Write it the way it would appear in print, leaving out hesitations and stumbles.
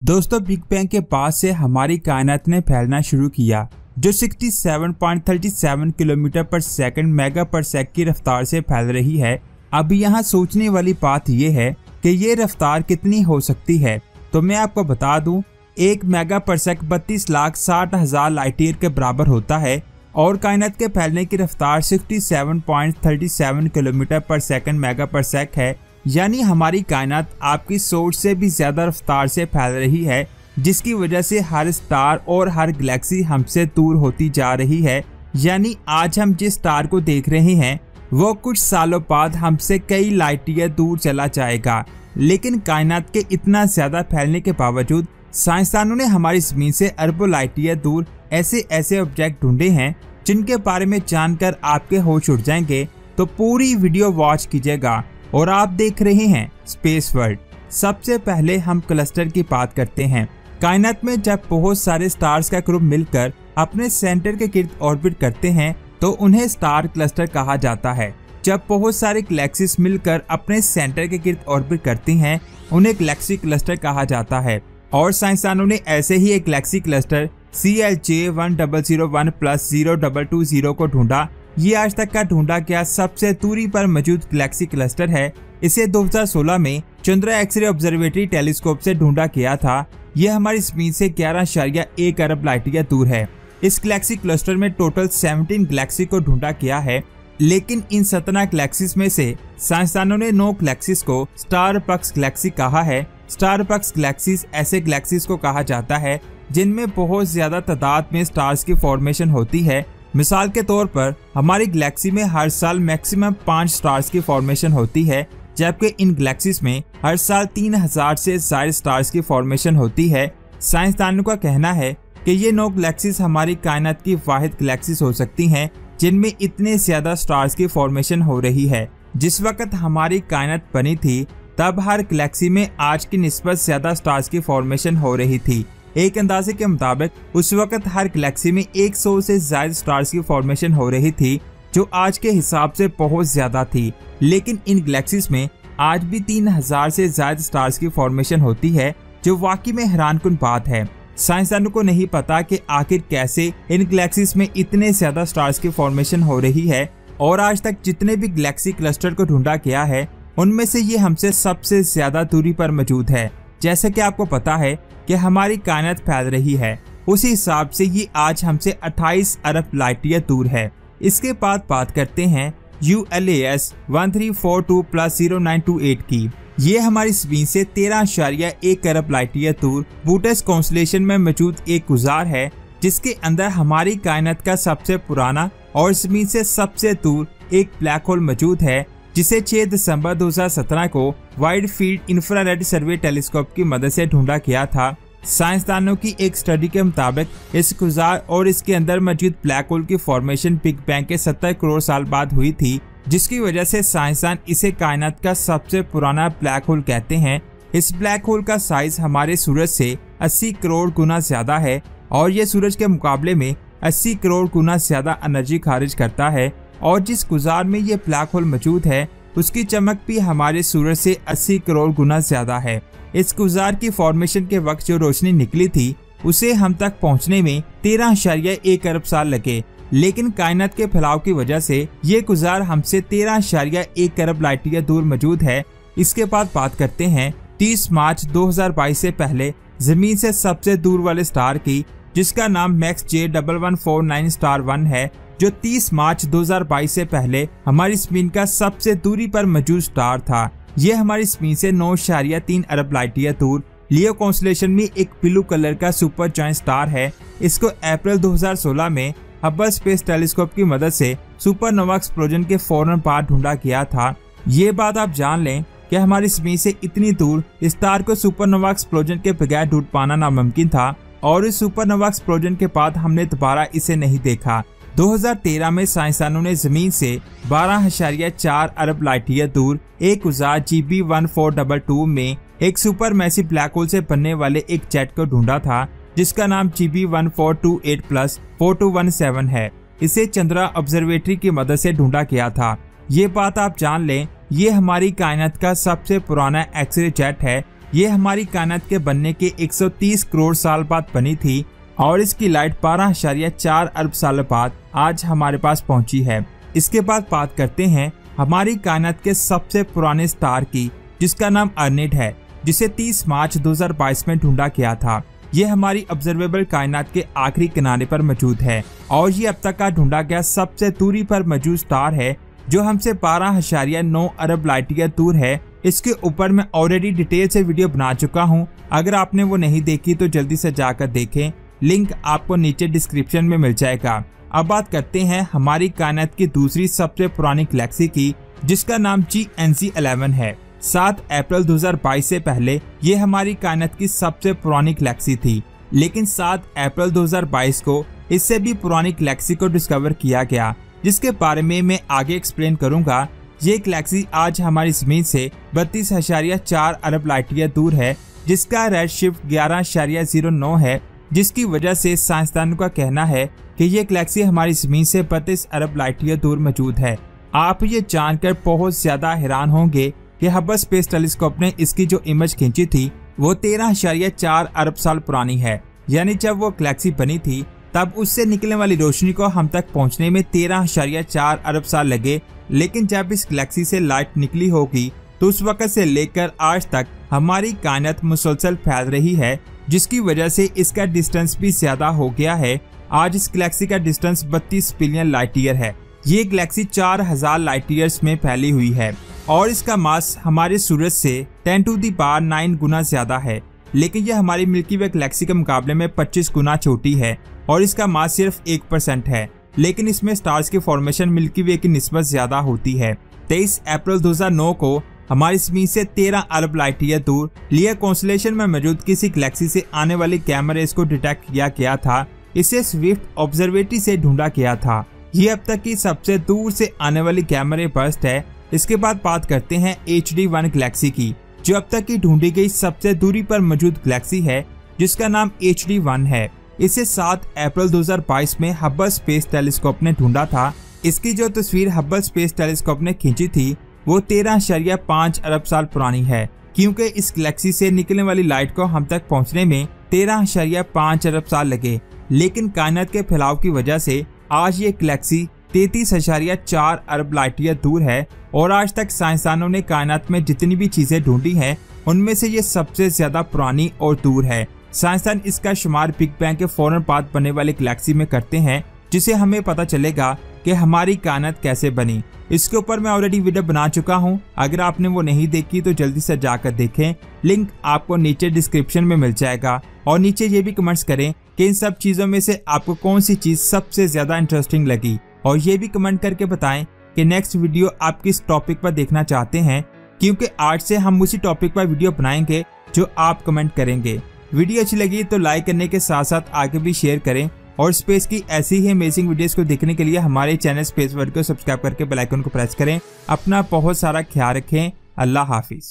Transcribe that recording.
दोस्तों, big bang के बाद से हमारी कायनात ने फैलना शुरू किया, जो 67.37 किलोमीटर पर सेकंड मेगा पर सेक की रफ्तार से फैल रही है। अब यहाँ सोचने वाली बात यह है कि ये रफ्तार कितनी हो सकती है। तो मैं आपको बता दूं, 1 मेगा पर सेक 32,60,000 लाइट ईयर के बराबर होता है और कायनात के फैलने की रफ्तार 67.37 किलोमीटर पर सेकंड मेगा पर सेक है। यानी हमारी कायनात आपकी सोच से भी ज्यादा रफ्तार से फैल रही है, जिसकी वजह से हर स्टार और हर गैलेक्सी हमसे दूर होती जा रही है। यानी आज हम जिस स्टार को देख रहे हैं वो कुछ सालों बाद हमसे कई लाइट ईयर दूर चला जाएगा। लेकिन कायनात के इतना ज्यादा फैलने के बावजूद साइंसदानों ने हमारी जमीन से अरबों लाइट ईयर दूर ऐसे ऑब्जेक्ट ढूंढे हैं जिनके बारे में जानकर आपके होश उड़ जाएंगे। तो पूरी वीडियो वॉच कीजिएगा। और आप देख रहे हैं स्पेस वर्ल्ड। सबसे पहले हम क्लस्टर की बात करते हैं। कायनात में जब बहुत सारे स्टार्स का ग्रुप मिलकर अपने सेंटर के गिर्द ऑर्बिट करते हैं तो उन्हें स्टार क्लस्टर कहा जाता है। जब बहुत सारे गैलेक्सीज मिलकर अपने सेंटर के गिर्द ऑर्बिट करती हैं उन्हें गैलेक्सी क्लस्टर कहा जाता है। और साइंसदानों ने ऐसे ही एक गैलेक्सी क्लस्टर CLJ1001+0220 को ढूंढा। ये आज तक का ढूंढा गया सबसे दूरी पर मौजूद गैलेक्सी क्लस्टर है। इसे 2016 में चंद्रा एक्सरे ऑब्जर्वेटरी टेलीस्कोप से ढूंढा गया था। यह हमारी जमीन से 11.1 अरब लाइट ईयर दूर है। इस गैलेक्सी क्लस्टर में टोटल 17 गैलेक्सी को ढूंढा गया है। लेकिन इन 17 गैलेक्सीज में से साइंसदानों ने 9 गैलेक्सीज को स्टारबक्स गैलेक्सी कहा है। स्टारबक्स गैलेक्सीज ऐसे गैलेक्सीज को कहा जाता है जिनमें बहुत ज्यादा तादाद में स्टार्स की फॉर्मेशन होती है। मिसाल के तौर पर हमारी गैलेक्सी में हर साल मैक्सिमम 5 स्टार्स की फॉर्मेशन होती है, जबकि इन गैलेक्सीज में हर साल 3000 से ज्यादा स्टार्स की फॉर्मेशन होती है। साइंसदानों का कहना है कि ये 9 गैलेक्सीज हमारी कायनात की वाहिद गैलेक्सीज हो सकती हैं जिनमें इतने ज्यादा स्टार्स की फॉर्मेशन हो रही है। जिस वक्त हमारी कायनात बनी थी तब हर गैलेक्सी में आज की निस्बत ज्यादा स्टार्स की फॉर्मेशन हो रही थी। एक अंदाजे के मुताबिक उस वक्त हर गैलेक्सी में 100 से ज्यादा स्टार्स की फॉर्मेशन हो रही थी, जो आज के हिसाब से बहुत ज्यादा थी। लेकिन इन गैलेक्सीज में आज भी 3000 से ज्यादा स्टार्स की फॉर्मेशन होती है, जो वाकई में हैरानकुन बात है। साइंसदानों को नहीं पता कि आखिर कैसे इन गैलेक्सीज में इतने ज्यादा स्टार्स की फॉर्मेशन हो रही है। और आज तक जितने भी गैलेक्सी क्लस्टर को ढूंढा गया है उनमें से ये हमसे सबसे ज्यादा दूरी पर मौजूद है। जैसे कि आपको पता है कि हमारी कायनात फैल रही है, उसी हिसाब से ये आज हमसे 28 अरब लाइट ईयर दूर है। इसके बाद बात करते हैं ULAS 1342+0928 की। ये हमारी जमीन से 13.1 अरब लाइट ईयर दूर बूटस कॉन्स्टेलेशन में मौजूद एक गुजार है, जिसके अंदर हमारी कायनात का सबसे पुराना और जमीन से सबसे दूर एक ब्लैक होल मौजूद है, जिसे 6 दिसंबर 2017 को वाइड फील्ड इंफ्रारेड सर्वे टेलीस्कोप की मदद से ढूंढा गया था। साइंसदानों की एक स्टडी के मुताबिक इस गुजार और इसके अंदर मौजूद ब्लैक होल की फॉर्मेशन बिग बैंग के 70 करोड़ साल बाद हुई थी, जिसकी वजह से साइंसदान इसे कायनात का सबसे पुराना ब्लैक होल कहते हैं। इस ब्लैक होल का साइज हमारे सूरज से 80 करोड़ गुना ज्यादा है और ये सूरज के मुकाबले में 80 करोड़ गुना ज्यादा एनर्जी खारिज करता है। और जिस गुजार में ये ब्लैक होल मौजूद है उसकी चमक भी हमारे सूरज से 80 करोड़ गुना ज्यादा है। इस गुजार की फॉर्मेशन के वक्त जो रोशनी निकली थी उसे हम तक पहुंचने में 13.1 अरब साल लगे। लेकिन कायनात के फैलाव की वजह से ये गुजार हमसे 13.1 अरब लाइट ईयर दूर मौजूद है। इसके बाद बात करते हैं 30 मार्च 2022 से पहले जमीन से सबसे दूर वाले स्टार की, जिसका नाम मैक्स J1149 स्टार 1 है, जो 30 मार्च 2022 से पहले हमारी जमीन का सबसे दूरी पर मौजूद स्टार था। यह हमारी जमीन से 9.3 अरब लाइट ईयर दूर लियो कॉन्स्टेलेशन में एक ब्लू कलर का सुपर जायंट स्टार है। इसको अप्रैल 2016 में हबल स्पेस टेलीस्कोप की मदद से सुपरनोवा एक्सप्लोजन के फौरन बाद ढूंढा गया था। ये बात आप जान लें कि हमारी जमीन से इतनी दूर स्टार को सुपरनोवा एक्सप्लोजन के बगैर ढूंढ पाना नामुमकिन था और इस सुपरनोवा एक्सप्लोजन के बाद हमने दोबारा इसे नहीं देखा। 2013 में साइंसदानों ने जमीन से 12.4 अरब लाइट ईयर दूर एक गुजार GB1422 में एक सुपर मैसिव ब्लैक होल से बनने वाले एक जेट को ढूंढा था, जिसका नाम GB1428+4217 है। इसे चंद्रा ऑब्जर्वेटरी की मदद से ढूंढा गया था। ये बात आप जान लें, ये हमारी कायनात का सबसे पुराना एक्सरे जेट है। ये हमारी कायनात के बनने के 130 करोड़ साल बाद बनी थी और इसकी लाइट 12.4 अरब साल बाद आज हमारे पास पहुंची है। इसके बाद बात करते हैं हमारी कायनात के सबसे पुराने स्टार की, जिसका नाम अर्नेट है, जिसे 30 मार्च 2022 में ढूंढा गया था। ये हमारी ऑब्जर्वेबल कायनात के आखिरी किनारे पर मौजूद है और ये अब तक का ढूंढा गया सबसे दूरी पर मौजूद स्टार है, जो हमसे 12.9 अरब लाइट ईयर दूर है। इसके ऊपर मैं ऑलरेडी डिटेल से वीडियो बना चुका हूँ, अगर आपने वो नहीं देखी तो जल्दी से जाकर देखें, लिंक आपको नीचे डिस्क्रिप्शन में मिल जाएगा। अब बात करते हैं हमारी कायनात की दूसरी सबसे पुरानी गैलेक्सी की, जिसका नाम GNC11 है। 7 अप्रैल 2022 से पहले ये हमारी कायनात की सबसे पुरानी गैलेक्सी थी, लेकिन 7 अप्रैल 2022 को इससे भी पुरानी गैलेक्सी को डिस्कवर किया गया, जिसके बारे में मैं आगे एक्सप्लेन करूंगा। ये गैलेक्सी आज हमारी जमीन से 32.4 अरब लाइट ईयर दूर है, जिसका रेड शिफ्ट 11.09 है, जिसकी वजह से साइंसदानों का कहना है कि ये गैलेक्सी हमारी जमीन से 32 अरब लाइट ईयर दूर मौजूद है। आप ये जानकर बहुत ज्यादा हैरान होंगे कि हबल स्पेस टेलीस्कोप ने इसकी जो इमेज खींची थी वो 13.4 अरब साल पुरानी है। यानी जब वो गैलेक्सी बनी थी तब उससे निकलने वाली रोशनी को हम तक पहुंचने में 13.4 अरब साल लगे, लेकिन जब इस गैलेक्सी से लाइट निकली होगी तो उस वक्त से लेकर आज तक हमारी कायनात मुसलसल फैल रही है, जिसकी वजह से इसका डिस्टेंस भी ज्यादा हो गया है। आज इस गैलेक्सी का डिस्टेंस 32 बिलियन लाइट ईयर है। ये गैलेक्सी 4000 लाइट ईयर्स में फैली हुई है और इसका मास हमारे सूरज से 10⁹ गुना ज्यादा है, लेकिन यह हमारी मिल्की वे गैलेक्सी के मुकाबले में 25 गुना छोटी है और इसका मास सिर्फ 1% है, लेकिन इसमें स्टार्स की फॉर्मेशन मिल्की वे की निस्बत ज्यादा होती है। 23 अप्रैल 2009 को हमारी जमीन से 13 अरब लाइट ईयर दूर लियो कॉन्स्टेलेशन में मौजूद किसी गैलेक्सी से आने वाली गैमा रेस को डिटेक्ट किया गया था। इसे स्विफ्ट ऑब्जर्वेटरी से ढूंढा गया था। ये अब तक की सबसे दूर से आने वाली गैमा रे बर्स्ट है। इसके बाद बात करते हैं HD1 गैलेक्सी की, जो अब तक की ढूंढी गई सबसे दूरी पर मौजूद गैलेक्सी है, जिसका नाम HD1 है। इसे 7 अप्रैल 2022 में हबल स्पेस टेलीस्कोप ने ढूंढा था। इसकी जो तस्वीर हबल स्पेस टेलीस्कोप ने खींची थी वो 13.5 अरब साल पुरानी है, क्योंकि इस गैलेक्सी से निकलने वाली लाइट को हम तक पहुंचने में 13.5 अरब साल लगे, लेकिन कायनात के फैलाव की वजह से आज ये गैलेक्सी 33.4 अरब लाइट ईयर दूर है और आज तक साइंसदानों ने कायनात में जितनी भी चीजें ढूंढी हैं उनमें से ये सबसे ज्यादा पुरानी और दूर है। साइंसदान इसका शुमार बिग बैंग के फौरन बाद बनने वाली गैलेक्सी में करते हैं, जिसे हमें पता चलेगा कि हमारी कायनात कैसे बनी। इसके ऊपर मैं ऑलरेडी वीडियो बना चुका हूं, अगर आपने वो नहीं देखी तो जल्दी से जाकर देखें, लिंक आपको नीचे डिस्क्रिप्शन में मिल जाएगा। और नीचे ये भी कमेंट्स करें कि इन सब चीजों में से आपको कौन सी चीज सबसे ज्यादा इंटरेस्टिंग लगी, और ये भी कमेंट करके बताएं कि नेक्स्ट वीडियो आप किस टॉपिक पर देखना चाहते हैं, क्योंकि आज से हम उसी टॉपिक पर वीडियो बनाएंगे जो आप कमेंट करेंगे। वीडियो अच्छी लगी तो लाइक करने के साथ साथ आगे भी शेयर करें और स्पेस की ऐसी ही अमेजिंग वीडियोस को देखने के लिए हमारे चैनल स्पेस वर्ल्ड को सब्सक्राइब करके बेल आइकन को प्रेस करें। अपना बहुत सारा ख्याल रखें। अल्लाह हाफिज।